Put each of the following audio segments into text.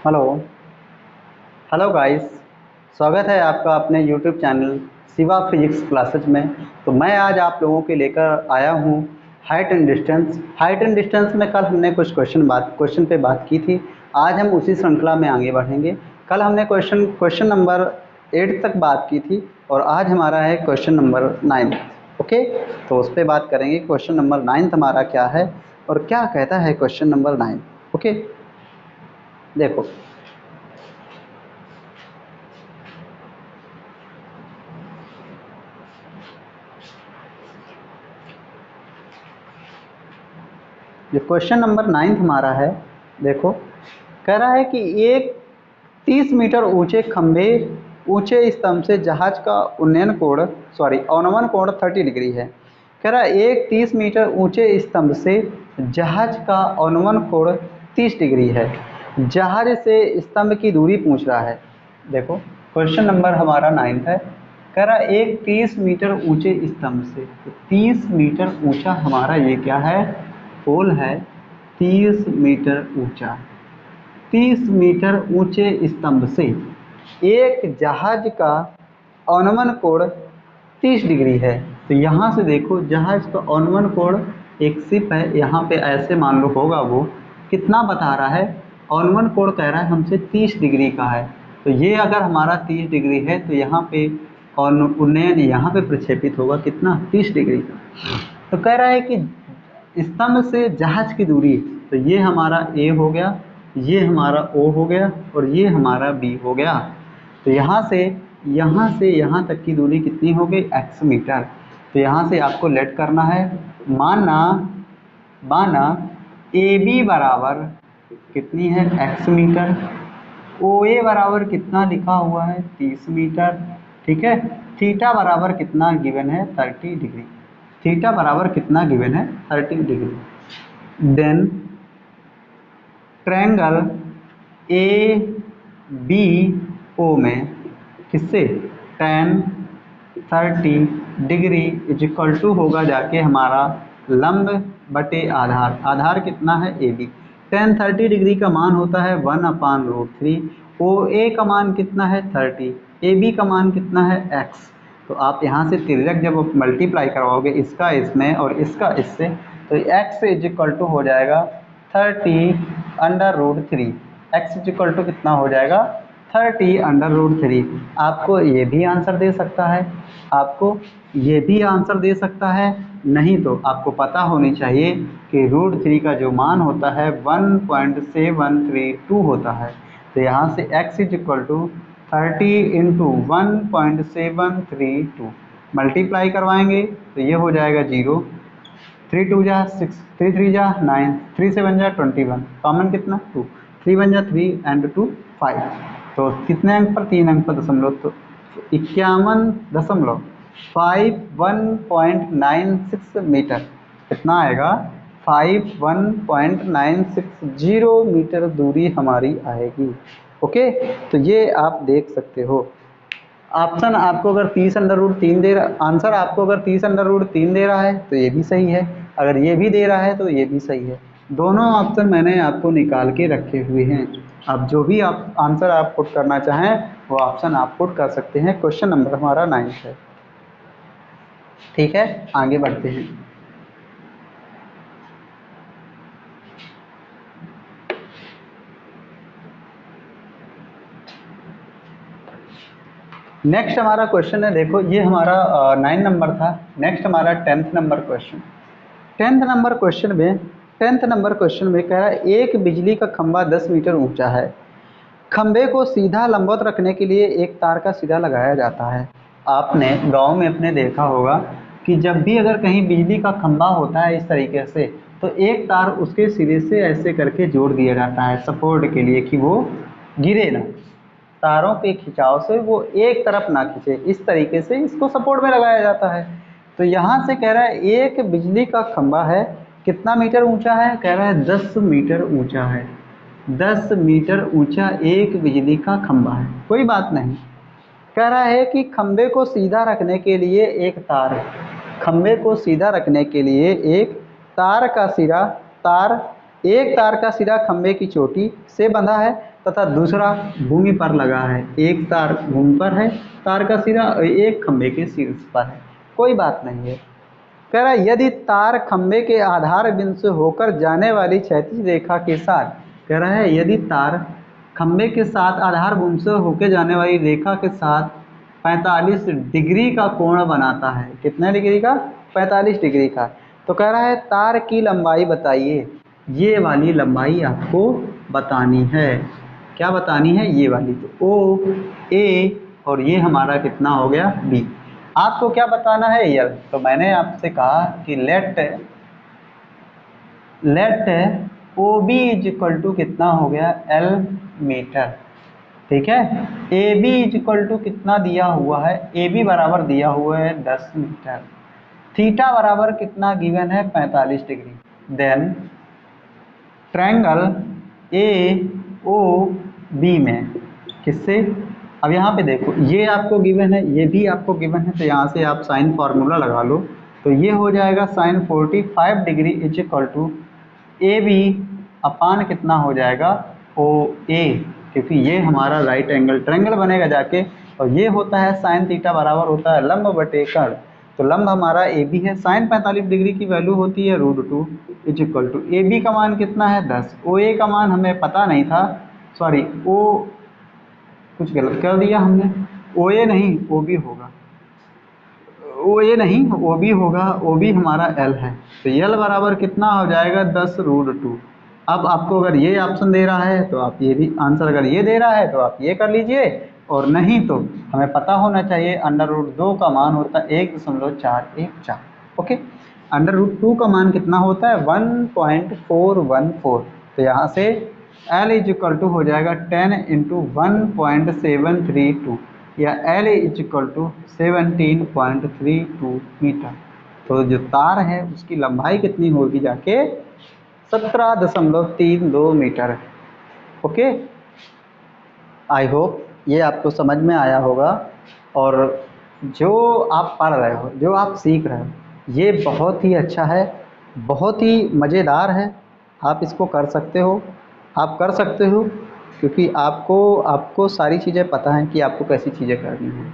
Hello hello guys. स्वागत है आपका अपने YouTube channel Shiva physics classes में। तो मैं आज आप लोगों के लेकर आया हूँ height and distance. Height and distance में कल हमने कुछ क्वेश्चन पे बात की थी। आज हम उसी श्रृंखला में आगे बढ़ेंगे। कल हमने क्वेश्चन नंबर 8 तक बात की थी और आज हमारा है क्वेश्चन नंबर 9। ओके, तो उस पर बात करेंगे। क्वेश्चन नंबर 9 हमारा क्या है और क्या कहता है क्वेश्चन नंबर 9। ओके, देखो जो क्वेश्चन नंबर 9 हमारा है, देखो कह रहा है कि एक 30 मीटर ऊंचे खंभे ऊंचे स्तंभ से जहाज का अवनमन कोण 30 डिग्री है। कह रहा है एक 30 मीटर ऊंचे स्तंभ से जहाज का अवनमन कोण 30 डिग्री है। जहाज से स्तंभ की दूरी पूछ रहा है। देखो क्वेश्चन नंबर हमारा 9 है। कह रहा है एक 30 मीटर ऊंचे स्तंभ से, तो 30 मीटर ऊंचा हमारा ये क्या है, पोल है। 30 मीटर ऊंचा, 30 मीटर ऊंचे स्तंभ से एक जहाज का अवनमन कोण 30 डिग्री है। तो यहाँ से देखो जहाज का अवनमन कोण, एक शिप है यहाँ पे, ऐसे मान लो होगा, वो कितना बता रहा है, अवनमन कोण कह रहा है हमसे 30 डिग्री का है। तो ये अगर हमारा 30 डिग्री है तो यहाँ पे उन्नयन यहाँ पे प्रक्षेपित होगा कितना, 30 डिग्री का। तो कह रहा है कि स्तंभ से जहाज की दूरी, तो ये हमारा ए हो गया, ये हमारा ओ हो गया और ये हमारा बी हो गया। तो यहाँ से यहाँ तक की दूरी कितनी हो गई, x मीटर। तो यहाँ से आपको लेट करना है। माना ए बी बराबर कितनी है, x मीटर। ओ ए बराबर कितना लिखा हुआ है, 30 मीटर। ठीक है, थीटा बराबर कितना गिवन है, 30 डिग्री। थीटा बराबर कितना गिवन है, 30 degree. Then triangle A B O में किससे, tan 30 degree is equal to होगा जाके हमारा लंब बटे आधार। आधार कितना है, ए बी। tan 30 डिग्री का मान होता है 1/√3। ओ ए का मान कितना है, 30। ए बी का मान कितना है, x। तो आप यहाँ से तिर्यक जब मल्टीप्लाई करवाओगे इसका इसमें और इसका इससे, तो x इज इक्वल टू हो जाएगा 30/√3। x इज इक्वल टू कितना हो जाएगा, 30/√3। आपको ये भी आंसर दे सकता है, आपको ये भी आंसर दे सकता है। नहीं तो आपको पता होनी चाहिए कि √3 का जो मान होता है 1.732 होता है। तो यहाँ से x is equal to 30 into 1.732 multiply करवाएंगे तो ये हो जाएगा 0। 3 2 जा 6, 3 3 जा 9, 3 7 जा 21, कॉमन कितना 2, 3 1 जा 3 एंड 2 5। तो कितने अंक पर, 3 अंक पर दशमलव, तो 51.5196 मीटर कितना आएगा, 51.960 मीटर दूरी हमारी आएगी। ओके, तो ये आप देख सकते हो। ऑप्शन आपको अगर 30/√3 दे रहा, आंसर आपको अगर 30/√3 दे रहा है तो ये भी सही है, अगर ये भी दे रहा है तो ये भी सही है। दोनों ऑप्शन मैंने आपको निकाल के रखे हुए हैं। अब जो भी आप आंसर आप पुट करना चाहें वो ऑप्शन आप पुट कर सकते हैं। क्वेश्चन नंबर हमारा 9 है। ठीक है, आगे बढ़ते हैं। नेक्स्ट हमारा क्वेश्चन है, देखो ये हमारा 9 नंबर था। नेक्स्ट हमारा 10th number question. 10th number question में कह रहा है एक बिजली का खंभा 10 मीटर ऊंचा है। खंभे को सीधा लंबवत रखने के लिए एक तार का सिरा लगाया जाता है। आपने गांव में अपने देखा होगा कि जब भी अगर कहीं बिजली का खंभा होता है इस तरीके से, तो एक तार उसके सिरे से ऐसे करके जोड़ दिया जाता है सपोर्ट के लिए कि वो गिरे ना, तारों के खिंचाव से वो एक तरफ ना खींचे, इस तरीके से इसको सपोर्ट में लगाया जाता है। तो यहाँ से कह रहा है एक बिजली का खंभा है, कितना मीटर ऊंचा है, कह रहा है 10 मीटर ऊंचा है। 10 मीटर ऊंचा एक बिजली का खंभा है, कोई बात नहीं। कह रहा है कि खंभे को सीधा रखने के लिए एक तार, खंभे को सीधा रखने के लिए एक तार का सिरा, एक तार का सिरा खंभे की चोटी से बंधा है तथा दूसरा भूमि पर लगा है। एक तार भूमि पर है, तार का सिरा, और एक खंभे के शीर्ष पर है। कोई बात नहीं है। कह रहा है यदि तार खंभे के आधार बिंदु से होकर जाने वाली क्षैतिज रेखा के साथ, कह रहा है यदि तार खंभे के साथ आधार बिंदु से होकर जाने वाली रेखा के साथ 45 डिग्री का कोण बनाता है। कितने डिग्री का? 45 डिग्री का। तो कह रहा है तार की लंबाई बताइए। ये वाली लंबाई आपको बतानी है। क्या बतानी है? ये वाली। तो ओ, ए और ये हमारा कितना हो गया? बी। आपको क्या बताना है? यल। तो मैंने आपसे कहा कि let O B is equal to कितना हो गया? L metre. ठीक है। A B is equal to कितना दिया हुआ है? ए बी बराबर दिया हुआ है 10 मीटर। थीटा बराबर कितना गिवन है? 45 degree. Then triangle A O B में किससे? अब यहाँ पे देखो, ये आपको गिवन है, ये भी आपको गिवन है, तो यहाँ से आप साइन फार्मूला लगा लो। तो ये हो जाएगा sine 45 degree is equal to A B upon कितना हो जाएगा? ओ ए, क्योंकि ये हमारा राइट एंगल ट्रायंगल बनेगा जाके। और ये होता है साइन थीटा बराबर होता है लंब बटे कर्ण। तो लंब हमारा ए बी है। साइन 45 डिग्री की वैल्यू होती है √2 is equal to A B का मान कितना है? 10। ओ ए का मान हमें पता नहीं था, सॉरी ओ कुछ गलत कर दिया हमने। ओ ए नहीं, ओ बी होगा। ओ ए नहीं, ओ बी होगा। ओ बी हमारा एल है। तो एल बराबर कितना हो जाएगा? 10√2। अब आपको अगर ये ऑप्शन दे रहा है तो आप ये भी आंसर, अगर ये दे रहा है तो आप ये कर लीजिए, और नहीं तो हमें पता होना चाहिए √2 का मान होता है 1.414। ओके। √2 का मान कितना होता है? 1.414। तो यहाँ से L इज इक्वल टू हो जाएगा 10 इंटू 1.732 या L is equal to 17.32 metre. तो जो तार है उसकी लंबाई कितनी होगी जाके? 17.32 मीटर है। ओके। आई होप ये आपको समझ में आया होगा। और जो आप पढ़ रहे हो, जो आप सीख रहे हो, ये बहुत ही अच्छा है, बहुत ही मज़ेदार है। आप इसको कर सकते हो, आप कर सकते हो, क्योंकि आपको सारी चीज़ें पता हैं कि आपको कैसी चीज़ें करनी हैं।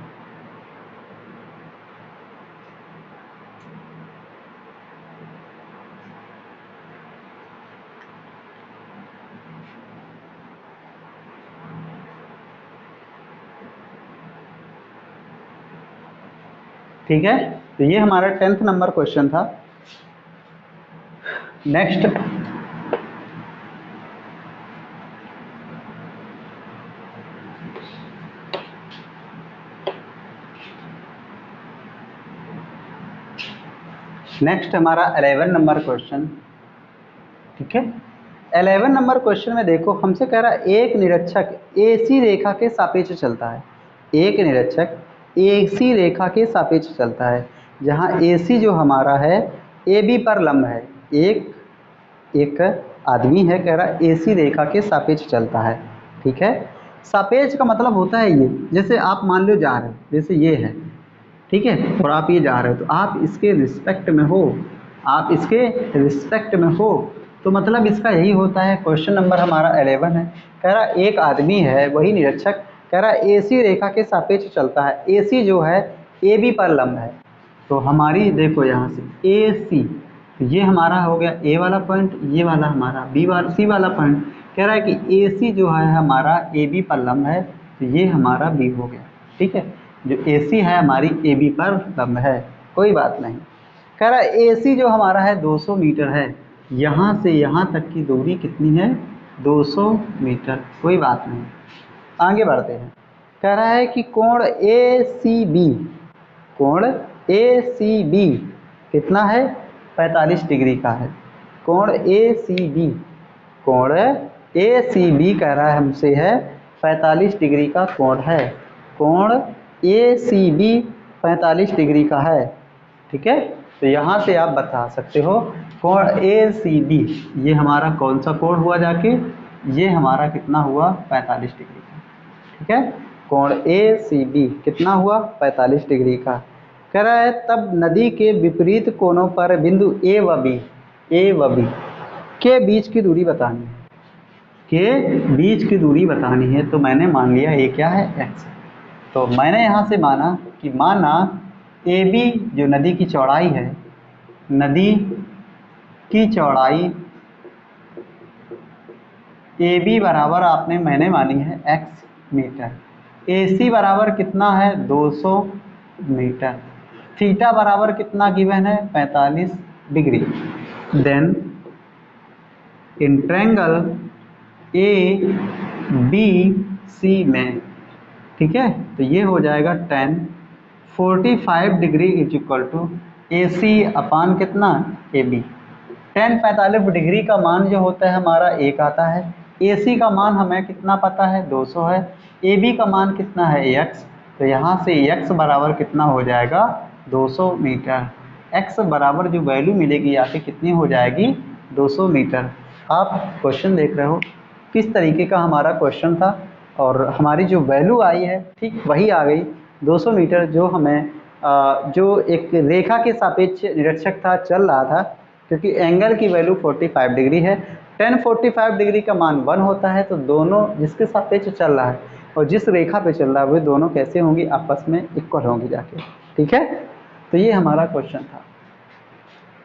ठीक है। तो ये हमारा 10th नंबर क्वेश्चन था। नेक्स्ट हमारा 11 नंबर क्वेश्चन। ठीक है। 11 नंबर क्वेश्चन में देखो, हमसे कह रहा है एक निरीक्षक AC रेखा के सापेक्ष चलता है। एक निरीक्षक AC रेखा के सापेक्ष चलता है, जहाँ AC जो हमारा है AB पर लंब है। एक आदमी है, कह रहा है AC रेखा के सापेक्ष चलता है। ठीक है। सापेक्ष का मतलब होता है ये, जैसे आप मान लो जा रहे हो, जैसे ये है, ठीक है, और आप ये जा रहे हो, तो आप इसके रिस्पेक्ट में हो, आप इसके रिस्पेक्ट में हो, तो मतलब इसका यही होता है। क्वेश्चन नंबर हमारा 11 है। कह रहा एक आदमी है, वही निरीक्षक, कह रहा AC रेखा के सापेक्ष चलता है। AC जो है AB पर लंब है। तो हमारी देखो यहाँ से AC, तो ये हमारा हो गया A वाला पॉइंट, ये वाला हमारा C वाला पॉइंट। कह रहा है कि AC जो है हमारा AB पर लंब है, तो ये हमारा B हो गया। ठीक है। जो AC है हमारी AB पर लंब है, कोई बात नहीं। कह रहा है AC जो हमारा है 200 मीटर है, यहाँ से यहाँ तक की दूरी कितनी है? 200 मीटर। कोई बात नहीं, आगे बढ़ते हैं। कह रहा है कि कोण ACB कितना है? 45 डिग्री का है। कोण ACB कह रहा है हमसे है 45 डिग्री का कोण है। कोण ACB 45 डिग्री का है। ठीक है। तो यहाँ से आप बता सकते हो कोण ACB, ये हमारा कौन सा कोण हुआ जाके? ये हमारा कितना हुआ? 45 डिग्री का। ठीक है। कोण ACB कितना हुआ? 45 डिग्री का। कह रहा है तब नदी के विपरीत कोनों पर बिंदु A व B के बीच की दूरी बतानी है। के बीच की दूरी बतानी है, तो मैंने मान लिया ये क्या है, x। तो मैंने यहाँ से माना कि माना AB जो नदी की चौड़ाई है, नदी की चौड़ाई AB बराबर आपने मैंने मानी है x मीटर, AC बराबर कितना है 200 मीटर, थीटा बराबर कितना गिवन है 45 degree. Then in triangle ABC में, ठीक है, तो ये हो जाएगा 10 45 degree is equal to AC upon कितना AB। 10 45 डिग्री का मान जो होता है हमारा 1 आता है, AC का मान हमें कितना पता है 200 है, AB का मान कितना है x, तो यहाँ से x बराबर कितना हो जाएगा 200 मीटर। x बराबर जो वैल्यू मिलेगी यहाँ पे कितनी हो जाएगी 200 मीटर। आप क्वेश्चन देख रहे हो किस तरीके का हमारा क्वेश्चन था, और हमारी जो वैल्यू आई है ठीक वही आ गई 200 मीटर, जो हमें जो एक रेखा के सापेक्ष निरीक्षक था चल रहा था, क्योंकि एंगल की वैल्यू 45 डिग्री है। 10 45 डिग्री का मान 1 होता है, तो दोनों जिसके सापेक्ष चल रहा है और जिस रेखा पे चल रहा है वे दोनों कैसे होंगी, आपस में इक्वल होंगी जाके, ठीक है। तो ये हमारा क्वेश्चन था,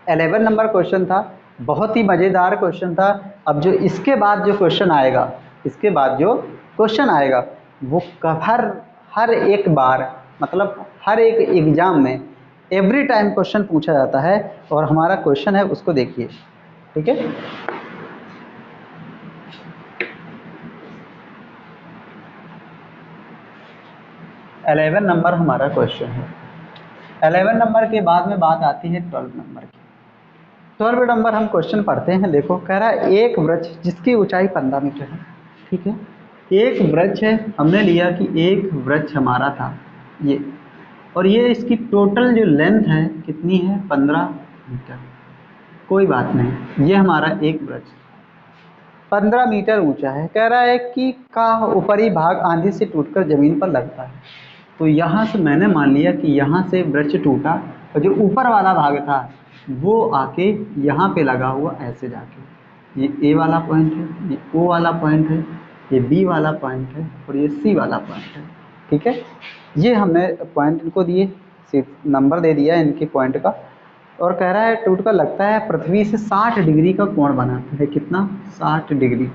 11 नंबर क्वेश्चन था, बहुत ही मज़ेदार क्वेश्चन था। अब जो इसके बाद जो क्वेश्चन आएगा, इसके बाद जो क्वेश्चन आएगा वो हर एक बार, मतलब हर एक एग्ज़ाम में एवरी टाइम क्वेश्चन पूछा जाता है, और हमारा क्वेश्चन है उसको देखिए, ठीक है। एलेवन नंबर हमारा क्वेश्चन है। 11 नंबर के बाद में बात आती है 12 नंबर की। 12 नंबर हम क्वेश्चन पढ़ते हैं। देखो कह रहा है एक वृक्ष जिसकी ऊंचाई 15 मीटर है, ठीक है। एक वृक्ष है, हमने लिया कि एक वृक्ष हमारा था ये, और ये इसकी टोटल जो लेंथ है कितनी है 15 मीटर। कोई बात नहीं, ये हमारा एक वृक्ष 15 मीटर ऊंचा है। कह रहा है कि का ऊपरी भाग आंधी से टूटकर जमीन पर लगता है। तो यहाँ से मैंने मान लिया कि यहाँ से वृक्ष टूटा और जो ऊपर वाला भाग था वो आके यहाँ पे लगा हुआ, ऐसे जाके ये ए वाला पॉइंट है, ये ओ वाला पॉइंट है, ये बी वाला पॉइंट है और ये सी वाला पॉइंट है, ठीक है। ये हमने पॉइंट इनको दिए, सिर्फ नंबर दे दिया इनके पॉइंट का, और कह रहा है टूट कर लगता है पृथ्वी से 60 डिग्री का कोण बनाता है। कितना 60 डिग्री।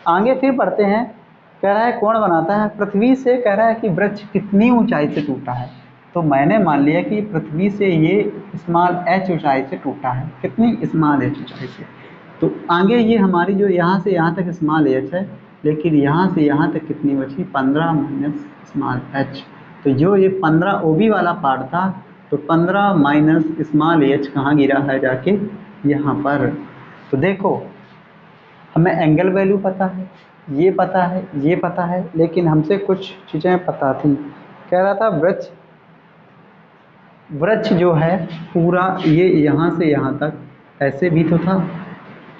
आगे फिर पढ़ते हैं, कह रहा है कोण बनाता है पृथ्वी से। कह रहा है कि वृक्ष कितनी ऊंचाई से टूटा है, तो मैंने मान लिया कि पृथ्वी से ये स्मॉल h ऊंचाई से टूटा है। कितनी स्मॉल h ऊंचाई से। तो आगे ये हमारी जो यहाँ से यहाँ तक स्मॉल h है, लेकिन यहाँ से यहाँ तक कितनी बची 15 माइनस स्मॉल h। तो जो ये 15 OB वाला पार्ट था, तो 15 माइनस स्मॉल h कहाँ गिरा है जाके यहाँ पर। तो देखो हमें एंगल वैल्यू पता है, ये पता है, ये पता है, लेकिन हमसे कुछ चीज़ें पता थी। कह रहा था वृक्ष जो है पूरा ये यहाँ से यहाँ तक ऐसे भी तो था,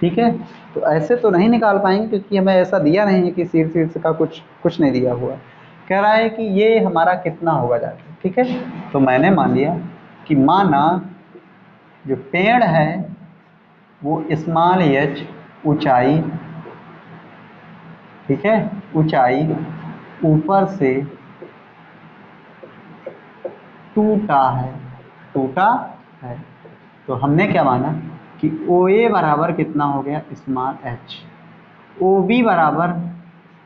ठीक है। तो ऐसे तो नहीं निकाल पाएंगे क्योंकि हमें ऐसा दिया नहीं है कि शीर्ष का कुछ नहीं दिया हुआ। कह रहा है कि ये हमारा कितना होगा जाके, ठीक है। तो मैंने मान लिया कि माना जो पेड़ है वो स्मॉल h ऊंचाई, ठीक है, ऊंचाई ऊपर से टूटा है। तो हमने क्या माना कि OA बराबर कितना हो गया स्मॉल h, OB बराबर,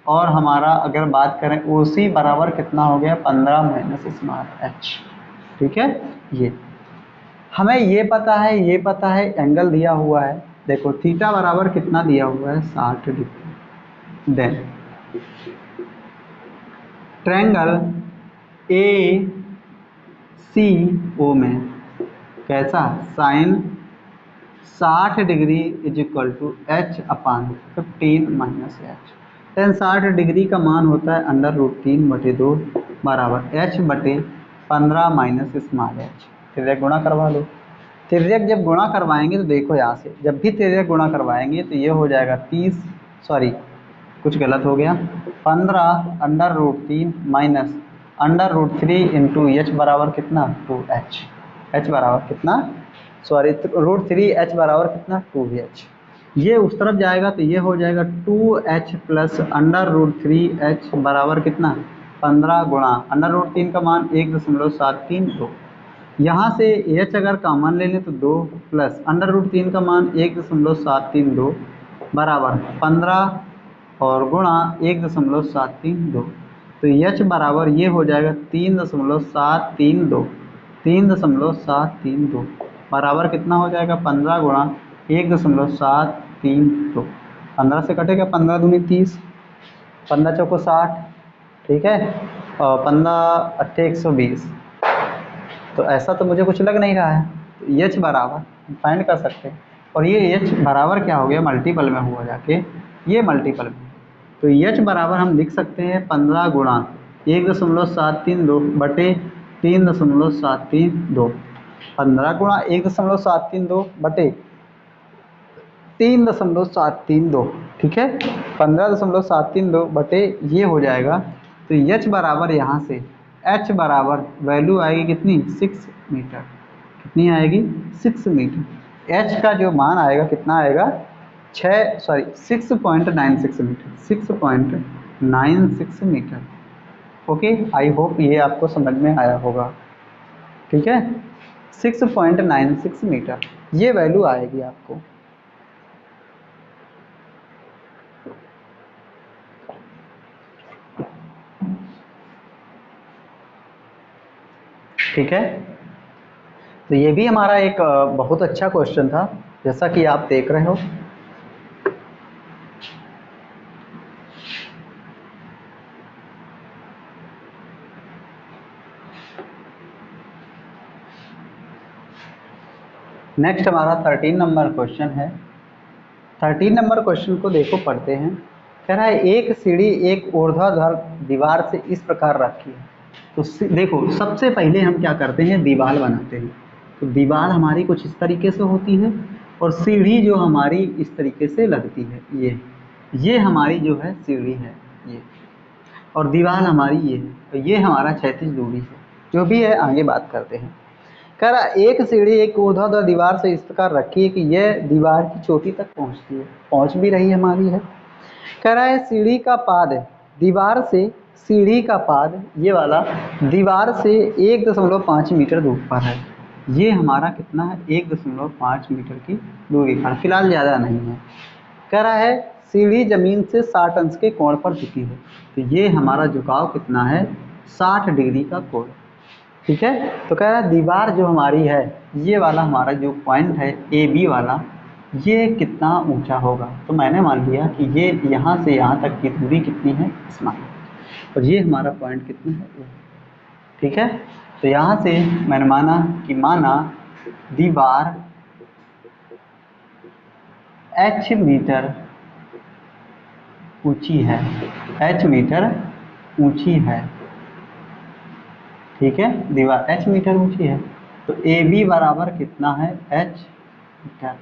और हमारा अगर बात करें OC बराबर कितना हो गया 15 माइनस स्मॉल h, ठीक है। ये हमें ये पता है, एंगल दिया हुआ है। देखो थीटा बराबर कितना दिया हुआ है 60 डिग्री। देन ट्रायंगल ACO में कैसा sine 60 degree is equal to h upon 15 minus h। Tan 60 degree का मान होता है √3/2 बराबर h बटे 15 माइनस स्मॉल h। तिर्यक गुणा करवा लो। तिर्यक जब गुणा करवाएंगे तो देखो यहाँ से जब भी तिर्यक गुणा करवाएंगे तो ये हो जाएगा 30, सॉरी कुछ गलत हो गया, 15√3 माइनस √3 इंटू h बराबर कितना 2h। h बराबर कितना, सॉरी √3 h बराबर कितना 2h। ये उस तरफ जाएगा तो ये हो जाएगा 2h प्लस √3h बराबर कितना 15 गुणा √3 का मान 1.732। यहाँ से h अगर कॉमन ले लें तो 2 प्लस √3 का मान 1.732 बराबर 15 और गुणा 1.732। तो h बराबर ये हो जाएगा 3.732 बराबर कितना हो जाएगा 15 गुणा 1.732। 15 से कटेगा 15 दूनी 30, 15 चौको 60, ठीक है, और 15 अट्ठे 120। तो ऐसा तो मुझे कुछ लग नहीं रहा है। तो एच बराबर फाइंड कर सकते हैं, और ये एच बराबर क्या हो गया मल्टीपल में हुआ जाके ये मल्टीपल में। तो एच बराबर हम लिख सकते हैं 15 गुणा 1.732 बटे 3.732। 15 गुणा 1.732 बटे 3.732, ठीक है, 15.732 बटे ये हो जाएगा। तो एच बराबर यहाँ से एच बराबर वैल्यू आएगी कितनी 6 मीटर। कितनी आएगी 6 मीटर। एच का जो मान आएगा कितना आएगा 6.96 metre, 6.96 metre. Okay, I hope ये आपको समझ में आया होगा, ठीक है। 6.96 मीटर ये वैल्यू आएगी आपको। ठीक है, तो ये भी हमारा एक बहुत अच्छा क्वेश्चन था, जैसा कि आप देख रहे हो। नेक्स्ट हमारा 13 नंबर क्वेश्चन है। 13 नंबर क्वेश्चन को देखो पढ़ते हैं। कह रहा है एक सीढ़ी एक ऊर्ध्वाधर दीवार से इस प्रकार रखी है। तो देखो सबसे पहले हम क्या करते हैं दीवार बनाते हैं। तो दीवार हमारी कुछ इस तरीके से होती है और सीढ़ी जो हमारी इस तरीके से लगती है। ये हमारी जो है सीढ़ी है ये, और दीवार हमारी ये है। तो ये हमारा क्षैतिज दूरी है। जो भी है आगे बात करते हैं। कह रहा एक सीढ़ी एक ऊर्ध्वाधर दीवार से इस प्रकार रखी है कि यह दीवार की चोटी तक पहुंचती है, पहुंच भी रही हमारी है। कह रहा है सीढ़ी का पाद दीवार से, सीढ़ी का पाद ये वाला दीवार से 1.5 मीटर दूर पर है। ये हमारा कितना है 1.5 मीटर की दूरी पर, फिलहाल ज़्यादा नहीं है। कह रहा है सीढ़ी जमीन से 60 अंश के कोण पर झुकी है। तो ये हमारा झुकाव कितना है 60 डिग्री का कोण, ठीक है। तो कह रहा है दीवार जो हमारी है ये वाला हमारा जो पॉइंट है ए बी वाला, ये कितना ऊंचा होगा। तो मैंने मान लिया कि ये यहाँ से यहाँ तक की दूरी कितनी है इतना, और ये हमारा पॉइंट कितना है, ठीक है। तो यहाँ से मैंने माना दीवार h मीटर ऊंची है, h मीटर ऊंची है, ठीक है। दीवार h मीटर ऊंची है। तो ए बी बराबर कितना है h मीटर।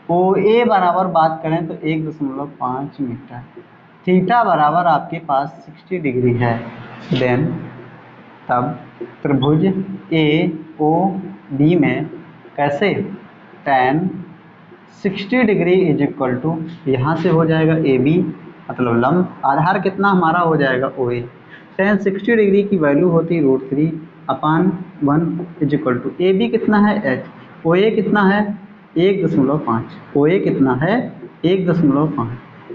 ओ ए बराबर बात करें तो 1.5 मीटर। थीटा बराबर आपके पास 60 डिग्री है। देन तब त्रिभुज ए ओ बी में कैसे tan 60 degree is equal to, यहाँ से हो जाएगा ए बी मतलब लंब, आधार कितना हमारा हो जाएगा ओ ए। tan 60 डिग्री की वैल्यू होती है √3/1 is equal to A B कितना है h, ओ ए कितना है 1.5, ओ ए कितना है 1.5।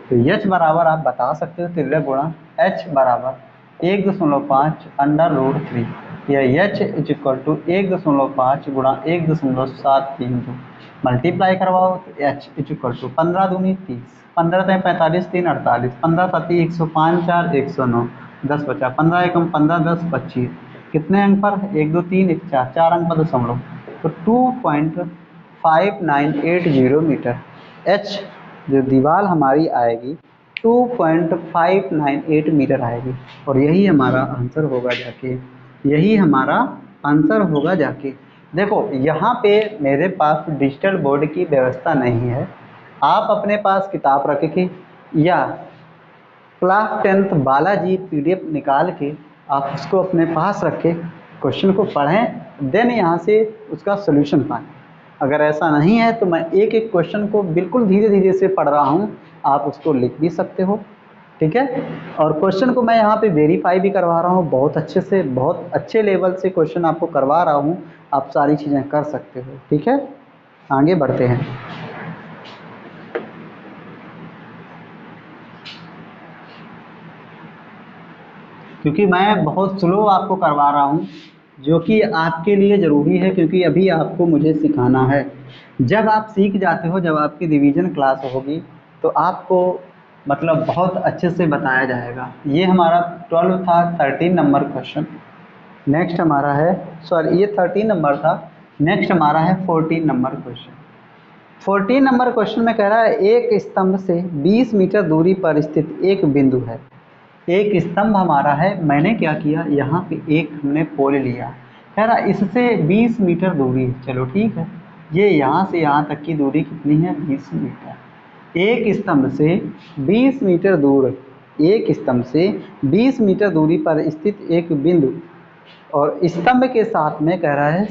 तो h बराबर आप बता सकते हो तिल्य गुणा h बराबर 1.5 √3, या h इज इक्वल टू 1.5 गुणा 1.732 मल्टीप्लाई करवाओ तो h इज इक्वल टू 15 दूनी 30, 15 तय 45, 3 48, 15 सती 105, 4 109, 10 बचा, 15 एकम 15, 10 25, कितने अंक पर 1 2 3 1 4, 4 अंक पर दशमलव। तो 2.5980 मीटर h जो दीवार हमारी आएगी 2.598 मीटर आएगी, और यही हमारा आंसर होगा जाके, यही हमारा आंसर होगा जाके। देखो यहाँ पे मेरे पास डिजिटल बोर्ड की व्यवस्था नहीं है, आप अपने पास किताब रख के या क्लास 10th बालाजी PDF निकाल के आप उसको अपने पास रख के क्वेश्चन को पढ़ें, देन यहाँ से उसका सोल्यूशन पाएँ। अगर ऐसा नहीं है तो मैं एक एक क्वेश्चन को बिल्कुल धीरे धीरे से पढ़ रहा हूँ, आप उसको लिख भी सकते हो, ठीक है। और क्वेश्चन को मैं यहाँ पे वेरीफाई भी करवा रहा हूँ, बहुत अच्छे से, बहुत अच्छे लेवल से क्वेश्चन आपको करवा रहा हूँ, आप सारी चीज़ें कर सकते हो, ठीक है। आगे बढ़ते हैं। क्योंकि मैं बहुत स्लो आपको करवा रहा हूँ, जो कि आपके लिए ज़रूरी है, क्योंकि अभी आपको मुझे सिखाना है। जब आप सीख जाते हो, जब आपकी रिवीजन क्लास होगी, तो आपको मतलब बहुत अच्छे से बताया जाएगा। ये हमारा 12 था, 13 नंबर क्वेश्चन। नेक्स्ट हमारा है, सॉरी ये 13 नंबर था, नेक्स्ट हमारा है 14 नंबर क्वेश्चन। 14 नंबर क्वेश्चन में कह रहा है एक स्तंभ से 20 मीटर दूरी पर स्थित एक बिंदु है। एक स्तंभ हमारा है, मैंने क्या किया, यहाँ पे एक हमने पोल लिया, कह रहा इससे 20 मीटर दूरी है। चलो ठीक है, ये यहाँ से यहाँ तक की दूरी कितनी है, 20 मीटर। एक स्तंभ से 20 मीटर दूर, एक स्तंभ से 20 मीटर दूरी पर स्थित एक बिंदु और स्तंभ के साथ में कह रहा है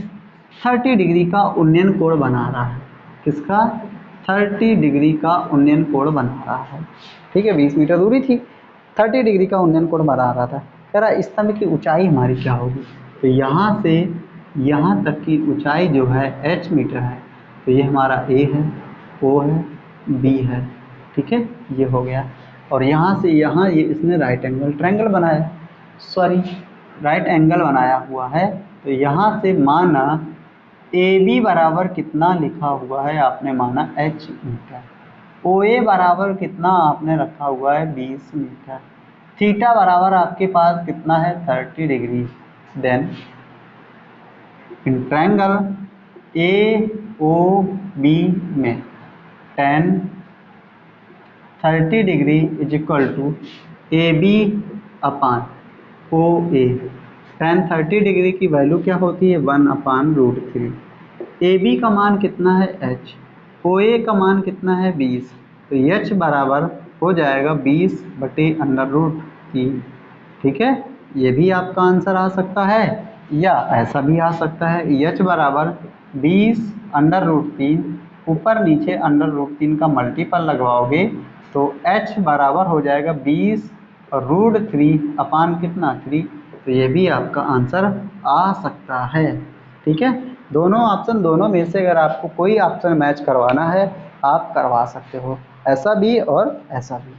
30 डिग्री का उन्नयन कोण बना रहा है। किसका, 30 डिग्री का उन्नयन कोण बना रहा है, ठीक है। 20 मीटर दूरी थी, 30 डिग्री का उन्नयन कोण बना रहा था। कह रहा स्तंभ की ऊंचाई हमारी क्या होगी, तो यहाँ से यहाँ तक की ऊंचाई जो है h मीटर है, तो ये हमारा a है, o है, b है, ठीक है, ये हो गया। और यहाँ से यहाँ ये इसने राइट एंगल ट्रायंगल बनाया, सॉरी राइट एंगल बनाया हुआ है, तो यहाँ से माना ए बी बराबर कितना लिखा हुआ है, आपने माना h मीटर, ओ ए बराबर कितना आपने रखा हुआ है 20 मीटर, थीटा बराबर आपके पास कितना है 30 degree. Then in triangle A O B में tan 30 degree is equal to A B upon O A. tan 30 degree की वैल्यू क्या होती है, 1/√3। ए बी का मान कितना है h, ओ ए का मान कितना है 20, तो h बराबर हो जाएगा 20/√3, ठीक है। ये भी आपका आंसर आ सकता है, या ऐसा भी आ सकता है, h बराबर 20/√3, ऊपर नीचे √3 का मल्टीपल लगवाओगे तो h बराबर हो जाएगा 20√3 अपान कितना 3, तो ये भी आपका आंसर आ सकता है, ठीक है। दोनों ऑप्शन, दोनों में से अगर आपको कोई ऑप्शन मैच करवाना है आप करवा सकते हो, ऐसा भी और ऐसा भी।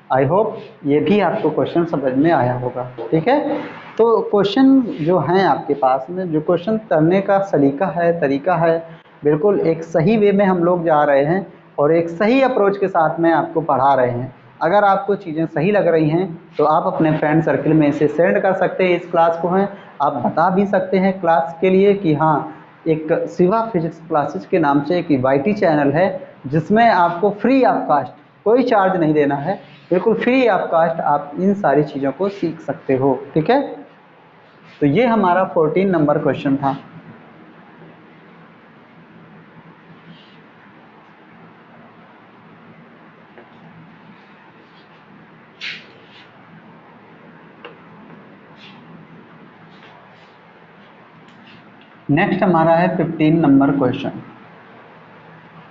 आई होप ये भी आपको क्वेश्चन समझ में आया होगा, ठीक है। तो क्वेश्चन जो हैं आपके पास में, जो क्वेश्चन करने का सलीका है, तरीका है, बिल्कुल एक सही वे में हम लोग जा रहे हैं और एक सही अप्रोच के साथ में आपको पढ़ा रहे हैं। अगर आपको चीज़ें सही लग रही हैं तो आप अपने फ्रेंड सर्किल में इसे सेंड कर सकते हैं, इस क्लास को हैं, आप बता भी सकते हैं क्लास के लिए कि हाँ एक शिवा फिजिक्स क्लासेस के नाम से एक वाईटी चैनल है, जिसमें आपको फ्री ऑफ कास्ट, कोई चार्ज नहीं देना है, बिल्कुल फ्री ऑफ कास्ट आप इन सारी चीज़ों को सीख सकते हो, ठीक है। तो ये हमारा 14 नंबर क्वेश्चन था। नेक्स्ट हमारा है 15 नंबर क्वेश्चन।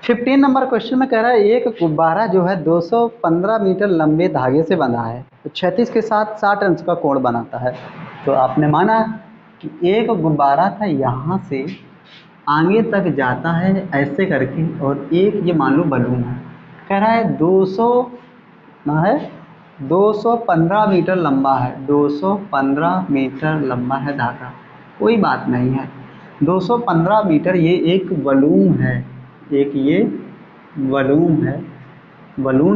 15 नंबर क्वेश्चन में कह रहा है एक गुब्बारा जो है 215 मीटर लंबे धागे से बंधा है, तो 36 के साथ 60 अंश का कोण बनाता है। तो आपने माना कि एक गुब्बारा था, यहाँ से आगे तक जाता है ऐसे करके, और एक ये मान लो बलून है, कह रहा है 215 मीटर लंबा है, 215 मीटर लंबा है धागा, कोई बात नहीं है, 215 मीटर, ये एक बलून है, एक ये बलून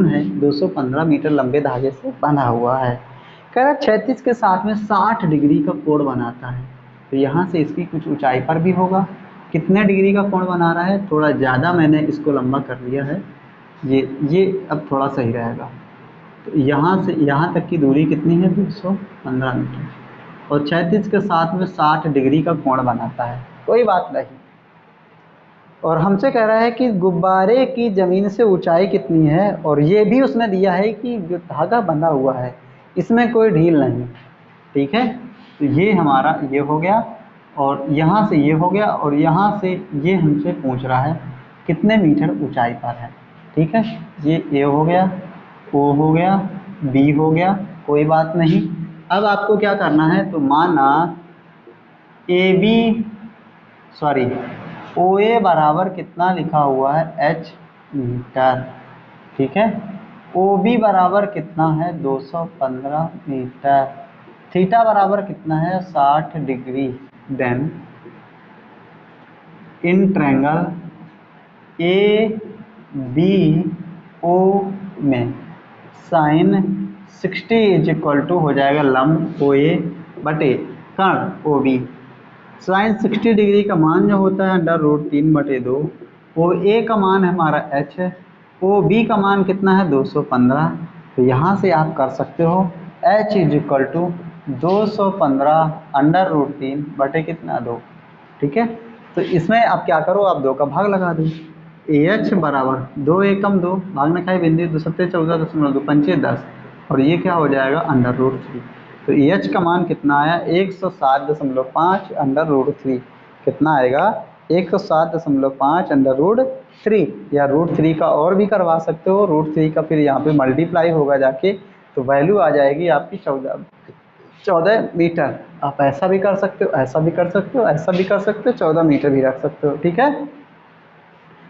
है 215 मीटर लंबे धागे से बंधा हुआ है। कह रहा है 36 के साथ में 60 डिग्री का कोण बनाता है, तो यहाँ से इसकी कुछ ऊंचाई पर भी होगा। कितने डिग्री का कोण बना रहा है, थोड़ा ज़्यादा मैंने इसको लंबा कर लिया है, ये अब थोड़ा सही रहेगा। तो यहाँ से यहाँ तक की दूरी कितनी है, 215 मीटर, और 36 के साथ में 60 डिग्री का कोण बनाता है, कोई बात नहीं। और हमसे कह रहा है कि गुब्बारे की ज़मीन से ऊंचाई कितनी है, और ये भी उसने दिया है कि जो धागा बंधा हुआ है इसमें कोई ढील नहीं, ठीक है। तो ये हमारा ये हो गया। और यहाँ से ये हो गया, और यहाँ से ये हमसे पूछ रहा है कितने मीटर ऊंचाई पर है। ठीक है, ये ए हो गया, ओ हो गया, बी हो गया, कोई बात नहीं। अब आपको क्या करना है, तो माना ए बी सॉरी ओ ए बराबर कितना लिखा हुआ है, एच मीटर। ठीक है, ओ बी बराबर कितना है, 215 मीटर। थीटा बराबर कितना है, 60 degree. Then in triangle A B O में साइन 60 इज इक्वल टू हो जाएगा लंब ओ ए बटे कर्ण ओ बी। साइन 60 डिग्री का मान जो होता है √3/2। ओ ए का मान हमारा h है, ओ बी का मान कितना है 215। तो यहाँ से आप कर सकते हो h इज इक्वल टू 215 √3 बटे कितना 2। ठीक है, तो इसमें आप क्या करो, आप 2 का भाग लगा दो। ए एच बराबर 2 एकम 2 भाग में खाए बिंदु 2 सत्ते 14.2 पंचे 10, और ये क्या हो जाएगा √3। तो ए एच का मान कितना आया, 107.5 √3। कितना आएगा, 107.5 √3, या √3 का और भी करवा सकते हो। √3 का फिर यहाँ पे मल्टीप्लाई होगा जाके, तो वैल्यू आ जाएगी आपकी 14 मीटर। आप ऐसा भी कर सकते हो, ऐसा भी कर सकते हो, ऐसा भी कर सकते हो, 14 मीटर भी रख सकते हो। ठीक है,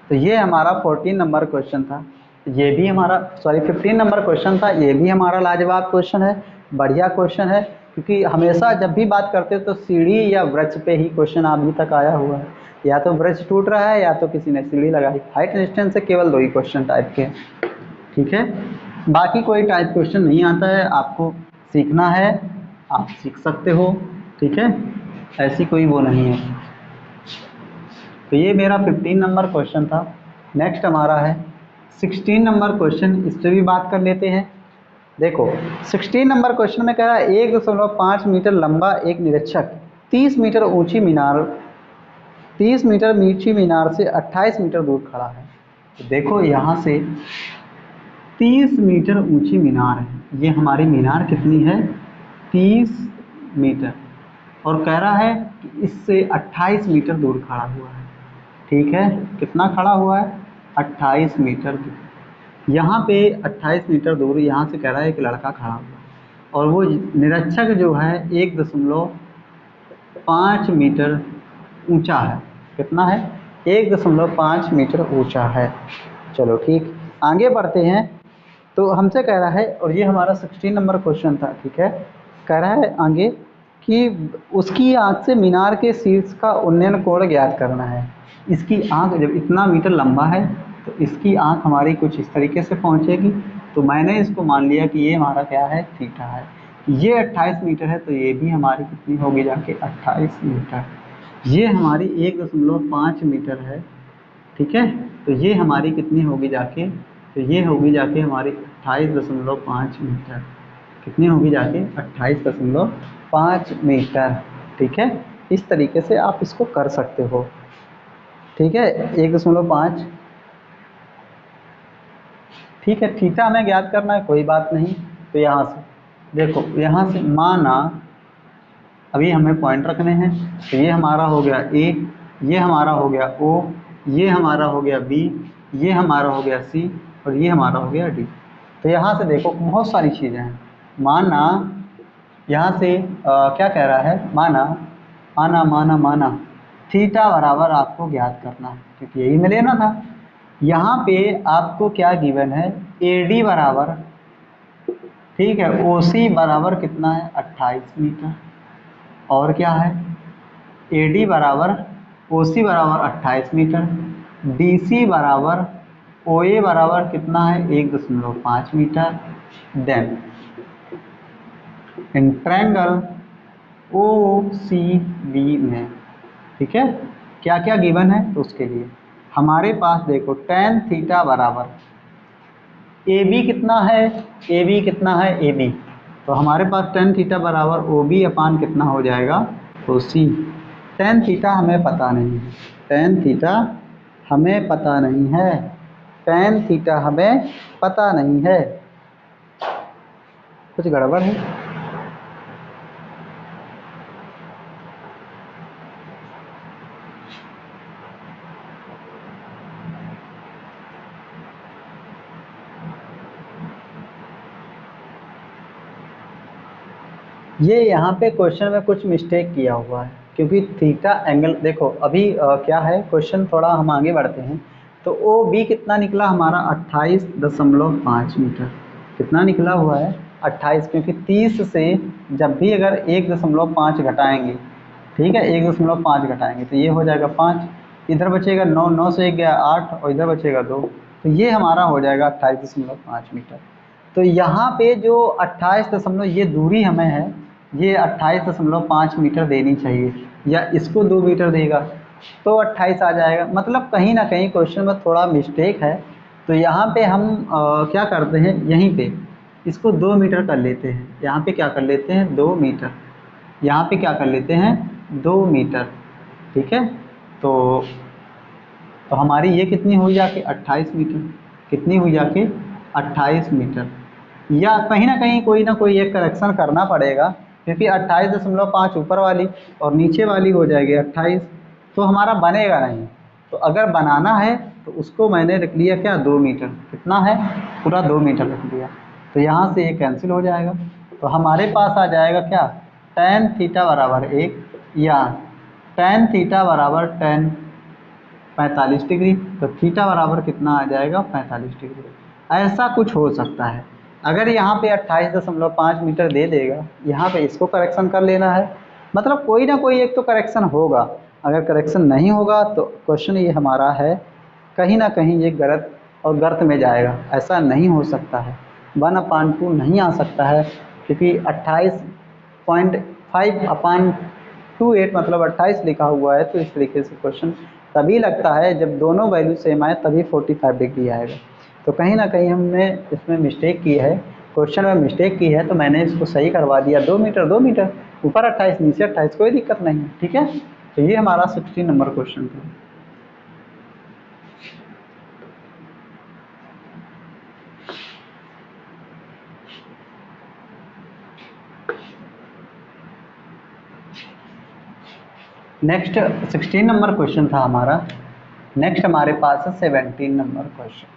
तो ये हमारा 14 नंबर क्वेश्चन था। ये भी हमारा 15 नंबर क्वेश्चन था। ये भी हमारा लाजवाब क्वेश्चन है, बढ़िया क्वेश्चन है, क्योंकि हमेशा जब भी बात करते हो तो सीढ़ी या वृक्ष पे ही क्वेश्चन अभी तक आया हुआ है। या तो वृक्ष टूट रहा है, या तो किसी ने सीढ़ी लगाई। हाइट डिस्टेंस से केवल 2 ही क्वेश्चन टाइप के। ठीक है, बाकी कोई टाइप क्वेश्चन नहीं आता है। आपको सीखना है, आप सीख सकते हो। ठीक है, ऐसी कोई वो नहीं है। तो ये मेरा 15 नंबर क्वेश्चन था। नेक्स्ट हमारा है 16 नंबर क्वेश्चन, इस पर भी बात कर लेते हैं। देखो 16 नंबर क्वेश्चन में कह रहा है 1.5 मीटर लंबा एक निरीक्षक 30 मीटर ऊंची मीनार 30 मीटर ऊंची मीनार से 28 मीटर दूर खड़ा है। तो देखो यहाँ से 30 मीटर ऊंची मीनार है, ये हमारी मीनार कितनी है, 30 मीटर, और कह रहा है कि इससे 28 मीटर दूर खड़ा हुआ है। ठीक है, कितना खड़ा हुआ है, 28 मीटर दूर। यहाँ पे 28 मीटर दूर यहाँ से कह रहा है एक लड़का खड़ा हुआ है, और वो निरीक्षक जो है 1.5 मीटर ऊंचा है। कितना है, 1.5 मीटर ऊंचा है। चलो ठीक, आगे बढ़ते हैं। तो हमसे कह रहा है, और ये हमारा 16 नंबर क्वेश्चन था। ठीक है, कह रहा है आगे कि उसकी आँख से मीनार के शीर्ष का उन्नयन कोण ज्ञात करना है। इसकी आँख जब इतना मीटर लंबा है, तो इसकी आँख हमारी कुछ इस तरीके से पहुँचेगी। तो मैंने इसको मान लिया कि ये हमारा क्या है, थीटा है। ये 28 मीटर है, तो ये भी हमारी कितनी होगी जाके 28 मीटर। ये हमारी 1.5 मीटर है। ठीक है, तो ये हमारी कितनी होगी जाके, तो ये होगी जाके हमारी 28.5 मीटर। कितनी होगी जाके 28.5 मीटर। ठीक है, इस तरीके से आप इसको कर सकते हो। ठीक है, 1.5। ठीक है, थीटा हमें ज्ञात करना है, कोई बात नहीं। तो यहाँ से देखो, यहाँ से माना अभी हमें पॉइंट रखने हैं। तो ये हमारा हो गया ए, ये हमारा हो गया ओ, ये हमारा हो गया बी, ये हमारा हो गया सी, और ये हमारा हो गया डी। तो यहाँ से देखो बहुत सारी चीज़ें हैं। माना यहाँ से क्या कह रहा है, माना माना माना माना थीटा बराबर आपको ज्ञात करना है, क्योंकि यही में लेना था। यहाँ पे आपको क्या गिवन है, ए डी बराबर, ठीक है, ओ सी बराबर कितना है 28 मीटर, और क्या है ए डी बराबर ओ सी बराबर 28 मीटर, डी सी बराबर ओ ए बराबर कितना है 1.5 metre. Then in triangle O C B में, ठीक है, क्या क्या गिवन है, तो उसके लिए हमारे पास देखो tan थीटा बराबर ए बी कितना है, ए बी कितना है ए बी, तो हमारे पास tan थीटा बराबर ओ बी अपान कितना हो जाएगा, तो सी। tan थीटा हमें पता नहीं है, tan थीटा हमें पता नहीं है, tan थीटा हमें पता नहीं है। कुछ गड़बड़ है, ये यहाँ पे क्वेश्चन में कुछ मिस्टेक किया हुआ है, क्योंकि थीटा एंगल देखो अभी क्या है क्वेश्चन, थोड़ा हम आगे बढ़ते हैं। तो ओ बी कितना निकला हमारा 28.5 मीटर, कितना निकला हुआ है 28, क्योंकि 30 से जब भी अगर 1.5 घटाएंगे, ठीक है 1.5 घटाएंगे तो ये हो जाएगा 5, इधर बचेगा 9, 9 से 1 गया 8 और इधर बचेगा 2, तो ये हमारा हो जाएगा 28.5 मीटर। तो यहाँ पे जो 28 दशमलव ये दूरी हमें है, ये 28.5 मीटर देनी चाहिए, या इसको 2 मीटर देगा तो 28 आ जाएगा। मतलब कहीं ना कहीं क्वेश्चन में थोड़ा मिस्टेक है। तो यहाँ पे हम क्या करते हैं, यहीं पे इसको 2 मीटर कर लेते हैं, यहाँ पे क्या कर लेते हैं 2 मीटर, यहाँ पे क्या कर लेते हैं 2 मीटर, ठीक है। तो हमारी ये कितनी हुई जाके 28 मीटर, कितनी हुई जाके 28 मीटर। या कहीं ना कोई एक करेक्शन करना पड़ेगा, क्योंकि 28.5 ऊपर वाली और नीचे वाली हो जाएगी 28, तो हमारा बनेगा नहीं। तो अगर बनाना है तो उसको मैंने रख लिया क्या 2 मीटर, कितना है पूरा 2 मीटर रख लिया, तो यहाँ से ये कैंसिल हो जाएगा। तो हमारे पास आ जाएगा क्या tan थीटा बराबर 1, या tan थीटा बराबर 45 डिग्री, तो थीटा बराबर कितना आ जाएगा 45 डिग्री। ऐसा कुछ हो सकता है, अगर यहाँ पे 28.5 मीटर दे देगा, यहाँ पे इसको करेक्शन कर लेना है, मतलब कोई ना कोई एक तो करेक्शन होगा। अगर करेक्शन नहीं होगा तो क्वेश्चन ये हमारा है कहीं ना कहीं ये गलत और गर्त में जाएगा, ऐसा नहीं हो सकता है, 1/2 नहीं आ सकता है, क्योंकि 28.5/28 मतलब 28 लिखा हुआ है। तो इस तरीके से क्वेश्चन तभी लगता है जब दोनों वैल्यू सेम आए, तभी 45 डिग्री आएगा। तो कहीं ना कहीं हमने इसमें मिस्टेक की है, क्वेश्चन में मिस्टेक की है, तो मैंने इसको सही करवा दिया। 2 मीटर 2 मीटर, ऊपर 28 नीचे 28, कोई दिक्कत नहीं है, ठीक है। तो ये हमारा 16 नंबर क्वेश्चन था। नेक्स्ट 16 नंबर क्वेश्चन था हमारा। नेक्स्ट हमारे पास है 17 नंबर क्वेश्चन।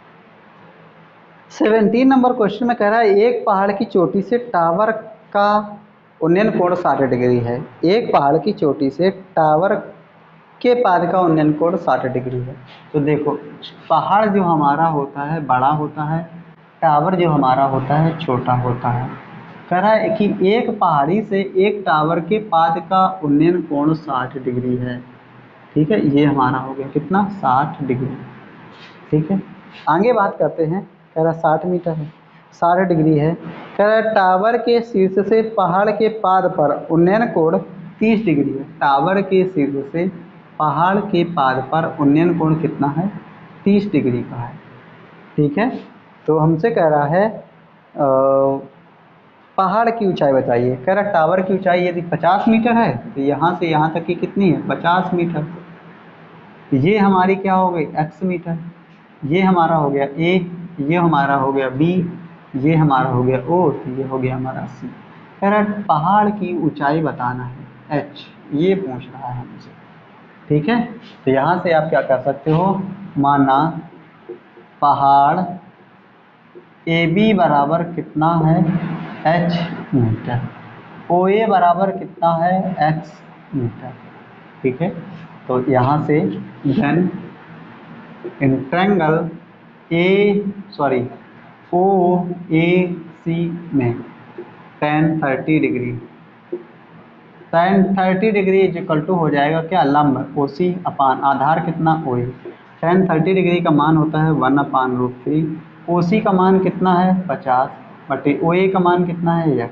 17 नंबर क्वेश्चन में कह रहा है एक पहाड़ की चोटी से टावर का उन्नयन कोण 60 डिग्री है। एक पहाड़ की चोटी से टावर के पाद का उन्नयन कोण 60 डिग्री है। तो देखो पहाड़ जो हमारा होता है बड़ा होता है, टावर जो हमारा होता है छोटा होता है। कह रहा है कि एक पहाड़ी से एक टावर के पाद का उन्नयन कोण 60 डिग्री है, ठीक है। ये हमारा हो गया कितना 60 डिग्री, ठीक है। आगे बात करते हैं, कह रहा 60 मीटर है, 60 डिग्री है। कह रहा टावर के शीर्ष से पहाड़ के पाद पर उन्नयन कोण 30 डिग्री है। टावर के शीर्ष से पहाड़ के पाद पर उन्नयन कोण कितना है 30 डिग्री का है, ठीक है। तो हमसे कह रहा है पहाड़ की ऊंचाई बताइए। कह रहा टावर की ऊंचाई यदि 50 मीटर है तो यहाँ से यहाँ तक की कितनी है 50 मीटर। ये हमारी क्या हो गई x मीटर, ये हमारा हो गया a, ये हमारा हो गया b, ये हमारा हो गया o, तो ये हो गया हमारा c। कह रहा पहाड़ की ऊंचाई बताना है h, ये पूछ रहा है हमसे, ठीक है। तो यहाँ से आप क्या कर सकते हो, माना पहाड़ AB बराबर कितना है h मीटर, OA बराबर कितना है x मीटर, ठीक है। तो यहाँ से धन इंट्रैंगल OAC में tan 30 degree, tan 30 degree is equal to हो जाएगा क्या लंब OC अपान आधार कितना OA। tan 30 डिग्री का मान होता है 1/√3, OC का मान कितना है 50 बटे OA का मान कितना है x,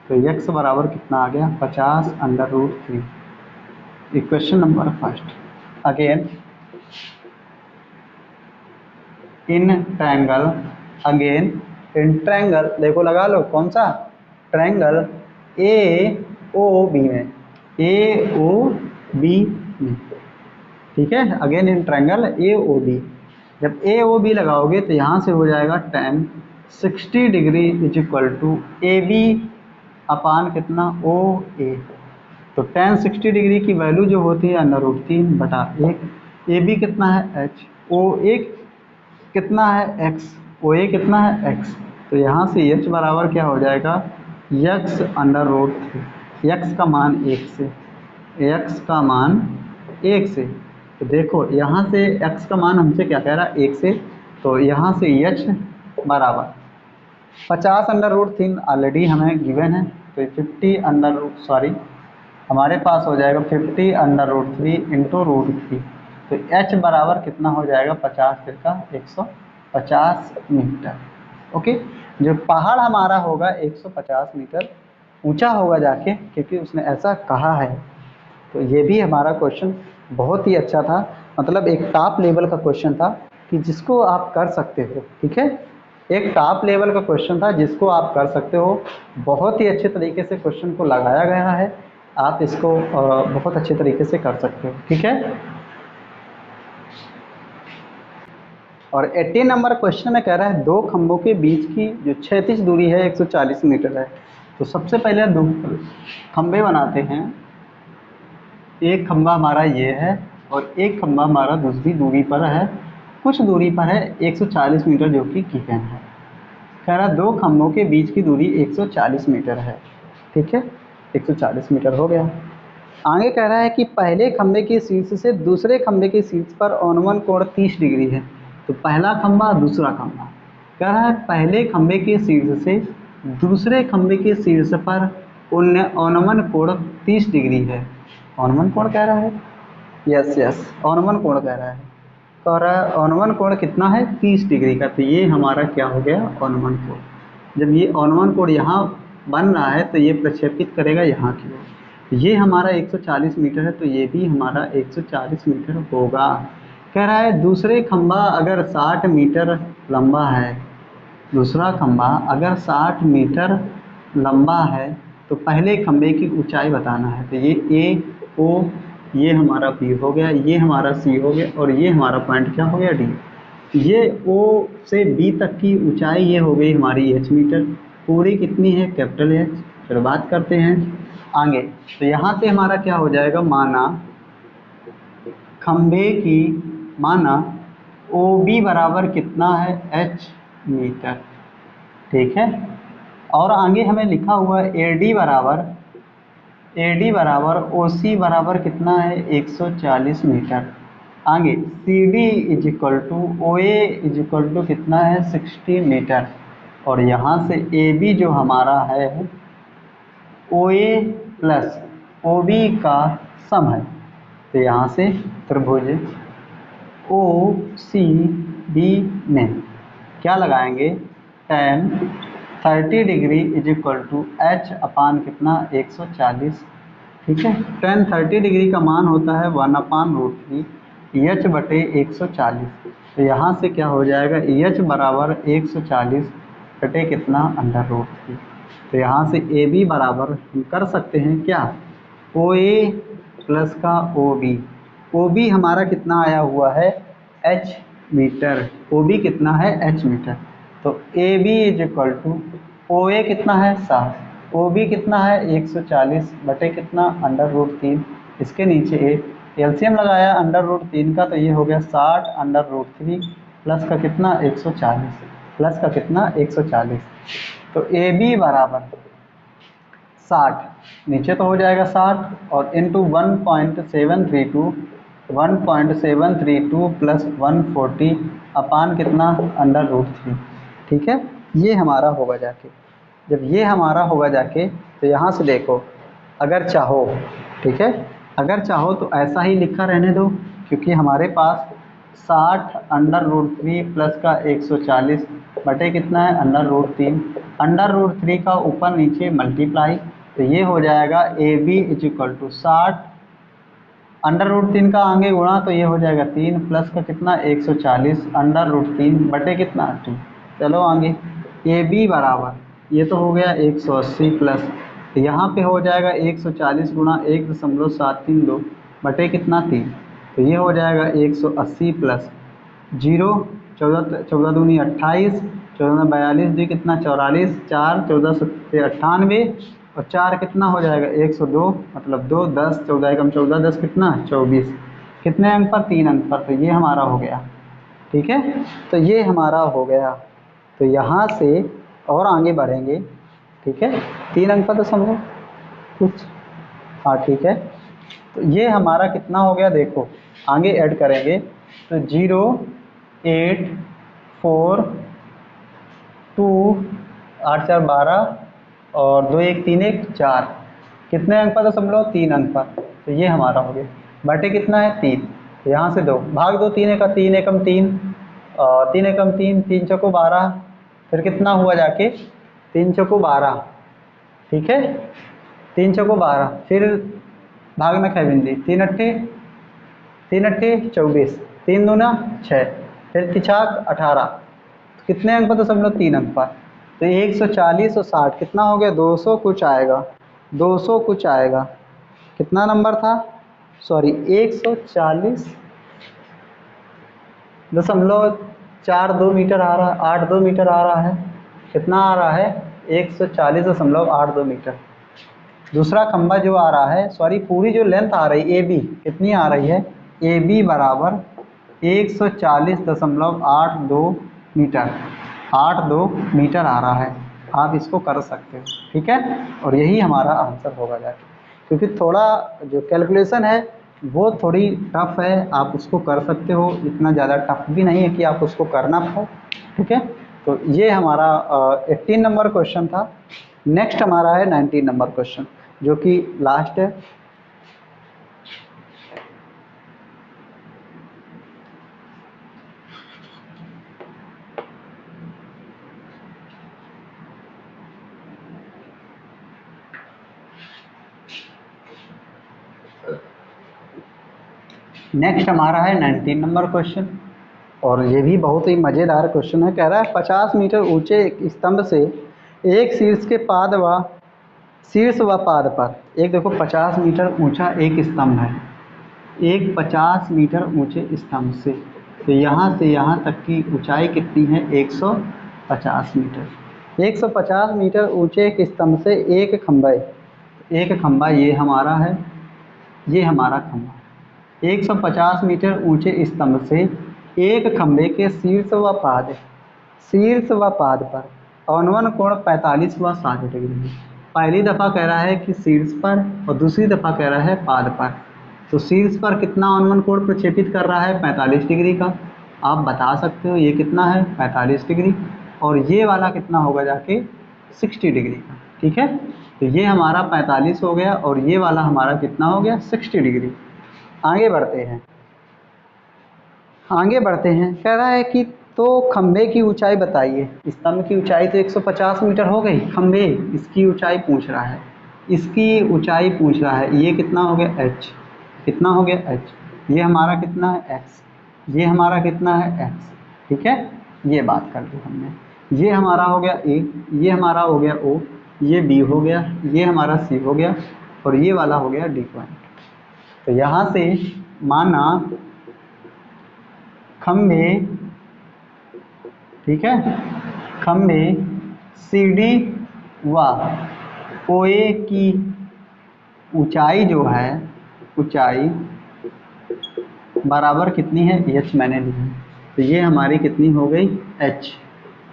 तो x बराबर कितना आ गया 50/√3। Equation number first. Again in triangle, again in triangle, देखो लगा लो कौन सा ट्रायंगल AOB में, AOB में, ठीक है। अगेन इन ट्रायंगल AOB, जब AOB लगाओगे तो यहाँ से हो जाएगा tan 60 degree is equal to AB upon कितना OA। तो tan 60 डिग्री की वैल्यू जो होती है √3 बटा 1, AB कितना है h, OA कितना है x, OA कितना है x, तो यहाँ से h बराबर क्या हो जाएगा, यक्स अंडर रूट 3, यक्स का मान 1 से, यक्स का मान 1 से। तो देखो यहाँ से x का मान हमसे क्या कह रहा है 1 से, तो यहाँ से h बराबर 50 अंडर रूट 3 ऑलरेडी हमें गिवन है, तो 50 अंडर रूट हमारे पास हो जाएगा 50 अंडर रूट 3 इंटू रूट 3। तो h बराबर कितना हो जाएगा 50 फिर का 150 मीटर। ओके, जो पहाड़ हमारा होगा 150 मीटर ऊंचा होगा जाके, क्योंकि उसने ऐसा कहा है। तो ये भी हमारा क्वेश्चन बहुत ही अच्छा था, मतलब एक टॉप लेवल का क्वेश्चन था कि जिसको आप कर सकते हो। ठीक है, एक टॉप लेवल का क्वेश्चन था जिसको आप कर सकते हो। बहुत ही अच्छे तरीके से क्वेश्चन को लगाया गया है, आप इसको बहुत अच्छे तरीके से कर सकते हो। ठीक है, और 18 नंबर क्वेश्चन में कह रहा है दो खंभों के बीच की जो क्षैतिज दूरी है 140 मीटर है। तो सबसे पहले दो खंभे बनाते हैं, एक खंभा हमारा ये है और एक खंभा हमारा दूसरी दूरी पर है, कुछ दूरी पर है 140 मीटर जो कि गिवन है। कह रहा दो खंभों के बीच की दूरी 140 मीटर है। ठीक है, 140 मीटर हो गया। आगे कह रहा है कि पहले खंभे के शीर्ष से दूसरे खंभे के शीर्ष पर अनुमान कोण 30 डिग्री है। तो पहला खंभा दूसरा खंभा, कह रहा है पहले खंभे के शीर्ष से दूसरे खंभे के शीर्ष पर अनुमान कोण 30 डिग्री है। अनुमान कोण कह रहा है, यस अनुमान कोण कह रहा है, कह रहा है अनुमान कोण कितना है 30 डिग्री का। तो ये हमारा क्या हो गया अनुमान कोण। जब ये अनुमान कोण यहाँ बन रहा है तो ये प्रक्षेपित करेगा यहाँ की ओर। ये हमारा 140 मीटर है, तो ये भी हमारा 140 मीटर होगा। कह रहा है दूसरे खंभा अगर 60 मीटर लंबा है, दूसरा खंभा अगर 60 मीटर लंबा है तो पहले खंभे की ऊंचाई बताना है। तो ये ए ओ, ये हमारा बी हो गया, ये हमारा सी हो गया, और ये हमारा पॉइंट क्या हो गया डी। ये ओ से बी तक की ऊंचाई ये हो गई हमारी एच मीटर, पूरी कितनी है कैपिटल एच। फिर बात करते हैं आगे, तो यहाँ से हमारा क्या हो जाएगा, माना खंभे की, माना ओ बी बराबर कितना है एच मीटर। ठीक है, और आगे हमें लिखा हुआ है ए डी बराबर ओ सी बराबर कितना है 140 मीटर। आगे C D is equal to O is equal to कितना है 60 मीटर। और यहाँ से ए बी जो हमारा है ओ ए प्लस ओ बी का सम है। तो यहाँ से त्रिभुज ओ सी बी में क्या लगाएंगे, tan 30 degree is equal to H upon कितना 140। ठीक है, tan 30 डिग्री का मान होता है 1/√3 एच बटे 140। तो यहाँ से क्या हो जाएगा एच बराबर 140 बटे कितना √3। तो यहाँ से ए बी बराबर हम कर सकते हैं क्या, ओ ए प्लस का ओ बी हमारा कितना आया हुआ है एच मीटर, ओ बी कितना है एच मीटर। तो A B is equal to O A कितना है 60, ओ बी कितना है 140 बटे कितना √3। इसके नीचे एलसीएम लगाया √3 का, तो ये हो गया 60 √3 प्लस का कितना 140, प्लस का कितना 140। तो ए बी बराबर 60, नीचे तो हो जाएगा 60 और इंटू 1.732 प्लस 140 अपान कितना √3। ठीक है, ये हमारा होगा जाके, जब ये हमारा होगा जाके तो यहाँ से देखो अगर चाहो, ठीक है, अगर चाहो तो ऐसा ही लिखा रहने दो, क्योंकि हमारे पास 60 √3 प्लस का 140 बटे कितना है √3, √3 का ऊपर नीचे मल्टीप्लाई, तो ये हो जाएगा A B is equal to 60 √3 का आगे गुणा, तो ये हो जाएगा 3 प्लस का कितना 140 √3 बटे कितना 2। चलो आगे ए बी बराबर, ये तो हो गया 180 प्लस, तो यहाँ पे हो जाएगा 140 गुणा 1.732 बटे कितना 3, तो ये हो जाएगा 180 प्लस 0, 14 दूनी 28, 14 42 दी कितना 44, 4 14 सत्ते 98 और 4 कितना हो जाएगा 102, मतलब 2 10 14 एकम 14 10 कितना 24, कितने अंक पर 3 अंक पर। तो ये हमारा हो गया। ठीक है, तो ये हमारा हो गया। तो यहाँ से और आगे बढ़ेंगे, ठीक है, 3 अंक पर दशमलव कुछ, हाँ ठीक है। तो ये हमारा कितना हो गया, देखो आगे ऐड करेंगे तो 0 8 4 2 8 4 12 और 2 1 3 1 4, कितने अंक पर दशमलव, 3 अंक पर। तो ये हमारा हो गया, बटे कितना है 3, तो यहाँ से 2 भाग 2, 3 एकम 3 एकम 3 और 3 एकम 3, 3 चौको 12, फिर कितना हुआ जाके 3 चौको 12, ठीक है 3 चौको 12, फिर भाग में ख बिंदी, 3 अट्ठे 24, 3 दूना 6, फिर तिछाक 18, तो कितने अंक पर दशमलव, 3 अंक पर। तो 140 और 60 कितना हो गया, 200 कुछ आएगा, 200 कुछ आएगा, कितना नंबर था, सॉरी 140.42 मीटर आ रहा है, 82 मीटर आ रहा है, कितना आ रहा है 140.82 मीटर। दूसरा खंबा जो आ रहा है, सॉरी पूरी जो लेंथ आ रही है ए बी, कितनी आ रही है, ए बी बराबर 140.82 मीटर, 82 मीटर आ रहा है। आप इसको कर सकते हो, ठीक है, और यही हमारा आंसर होगा जाके, क्योंकि थोड़ा जो कैलकुलेशन है वो थोड़ी टफ है, आप उसको कर सकते हो, इतना ज़्यादा टफ भी नहीं है कि आप उसको करना पाओ, ठीक है। तो ये हमारा 18 नंबर क्वेश्चन था। नेक्स्ट हमारा है 19 नंबर क्वेश्चन, जो कि लास्ट है। नेक्स्ट हमारा है 19 नंबर क्वेश्चन, और ये भी बहुत ही मज़ेदार क्वेश्चन है। कह रहा है 50 मीटर ऊंचे एक स्तंभ से एक शीर्ष के पाद व शीर्ष व पाद पर, एक देखो 50 मीटर ऊंचा एक स्तंभ है, एक 50 मीटर ऊंचे स्तंभ से, तो यहाँ से यहाँ तक की ऊंचाई कितनी है, 150 मीटर। 150 मीटर ऊंचे एक स्तंभ से एक खंभा ये हमारा है, ये हमारा खंभा 150 मीटर ऊंचे स्तंभ से एक खंभे के शीर्ष व पाद पर अवनमन कोण 45 व 60 डिग्री है। पहली दफ़ा कह रहा है कि शीर्ष पर और दूसरी दफ़ा कह रहा है पाद पर। तो शीर्ष पर कितना अवनमन कोण प्रक्षेपित कर रहा है, 45 डिग्री का। आप बता सकते हो ये कितना है, 45 डिग्री, और ये वाला कितना होगा जाके 60 डिग्री का, ठीक है। तो ये हमारा 45 हो गया और ये वाला हमारा कितना हो गया, 60 डिग्री। आगे बढ़ते हैं, कह रहा है कि तो खंभे की ऊंचाई बताइए। स्तंभ की ऊंचाई तो 150 मीटर हो गई, खंभे इसकी ऊंचाई पूछ रहा है, ये कितना हो गया h, कितना हो गया h, ये हमारा कितना है x, ये हमारा कितना है x, ठीक है। ये बात कर दी हमने, ये हमारा हो गया a, ये हमारा हो गया o, ये b हो गया, ये हमारा c हो गया, और ये वाला हो गया d पॉइंट। तो यहाँ से माना खंभे, ठीक है, खंभे CD व OA की ऊंचाई जो है, ऊंचाई बराबर कितनी है, h मैंने ली है। तो ये हमारी कितनी हो गई h,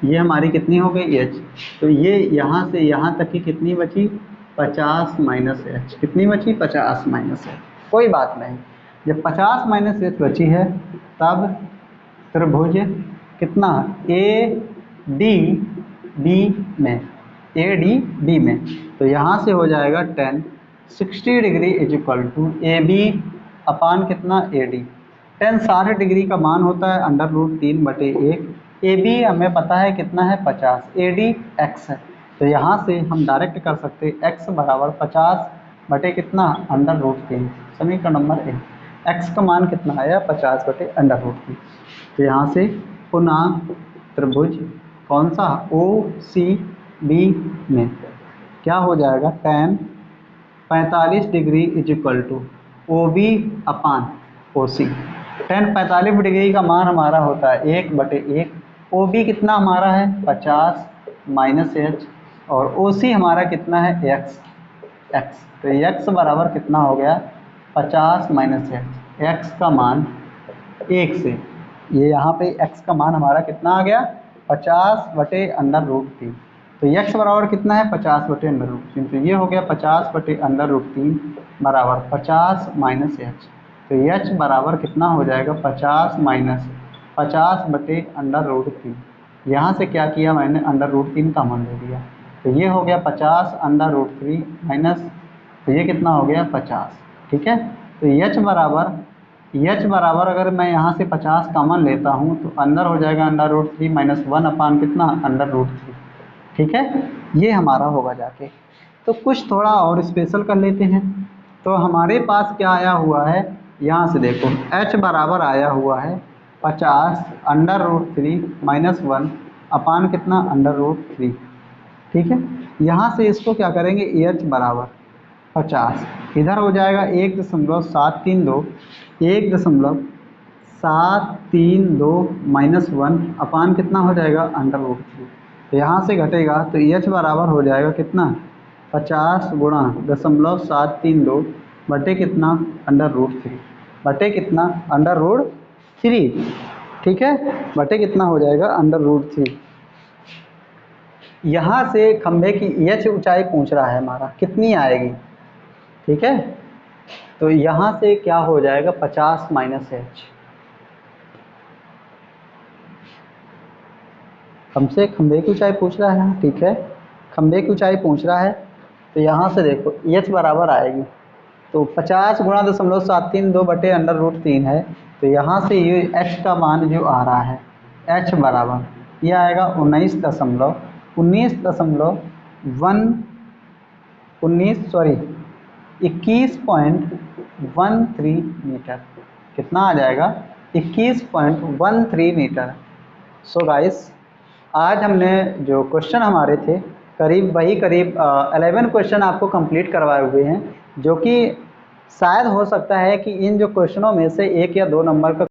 ये हमारी कितनी हो गई h। तो ये यहाँ से यहाँ तक की कितनी बची, 50 माइनस h, कितनी बची 50 माइनस h। कोई बात नहीं, जब 50 माइनस h बची है तब त्रिभुज कितना ADB में, तो यहाँ से हो जाएगा 10 60 degree is equal to AB upon कितना AD। 10 60 डिग्री का मान होता है √3/1। AB हमें पता है कितना है 50, AD x है, तो यहाँ से हम डायरेक्ट कर सकते हैं x बराबर 50 बटे कितना √3। समीकरण नंबर 1, x का मान कितना आया 50 बटे √3। तो यहाँ से पुनः त्रिभुज कौन सा OCB में क्या हो जाएगा, tan 45 degree is equal to OB upon OC। tan 45 degree का मान हमारा होता है 1/1, OB कितना हमारा है 50 माइनस h, और OC हमारा कितना है x। तो x बराबर कितना हो गया 50 माइनस h, x का मान 1 से, ये यहाँ पे x का मान हमारा कितना आ गया 50 बटे √3। तो x बराबर कितना है 50/√3, तो ये हो गया 50/√3 बराबर 50 माइनस एच। तो h बराबर कितना हो जाएगा 50 माइनस 50/√3। यहाँ से क्या किया मैंने √3 का मान ले लिया, तो ये हो गया 50/√3 माइनस, तो ये कितना हो गया 50। ठीक है, तो h बराबर अगर मैं यहाँ से 50 कॉमन लेता हूँ तो अंदर हो जाएगा √3 माइनस 1 अपान कितना √3। ठीक है, ये हमारा होगा जाके। तो कुछ थोड़ा और स्पेशल कर लेते हैं। तो हमारे पास क्या आया हुआ है, यहाँ से देखो h बराबर आया हुआ है 50/√3 माइनस 1 अपान कितना √3। ठीक है, यहाँ से इसको क्या करेंगे h बराबर 50, इधर हो जाएगा 1.732 माइनस 1 अपान कितना हो जाएगा √3। तो यहाँ से घटेगा तो h बराबर हो जाएगा कितना 50 गुणा 0.732 बटे कितना √3 बटे कितना √3। ठीक है, बटे कितना हो जाएगा √3। यहाँ से खंभे की h ऊंचाई पूछ रहा है हमारा कितनी आएगी। ठीक है, तो यहाँ से क्या हो जाएगा 50 माइनस h, हमसे खंभे की ऊंचाई पूछ रहा है। ठीक है, खंभे की ऊंचाई पूछ रहा है, तो यहाँ से देखो h बराबर आएगी तो 50 गुणा 0.732 बटे √3 है, तो यहाँ से ये h का मान जो आ रहा है h बराबर ये आएगा 21.13 मीटर। कितना आ जाएगा 21.13 मीटर। सो गाइस, आज हमने जो क्वेश्चन हमारे थे करीब 11 क्वेश्चन आपको कंप्लीट करवाए हुए हैं, जो कि शायद हो सकता है कि इन जो क्वेश्चनों में से 1 या 2 नंबर का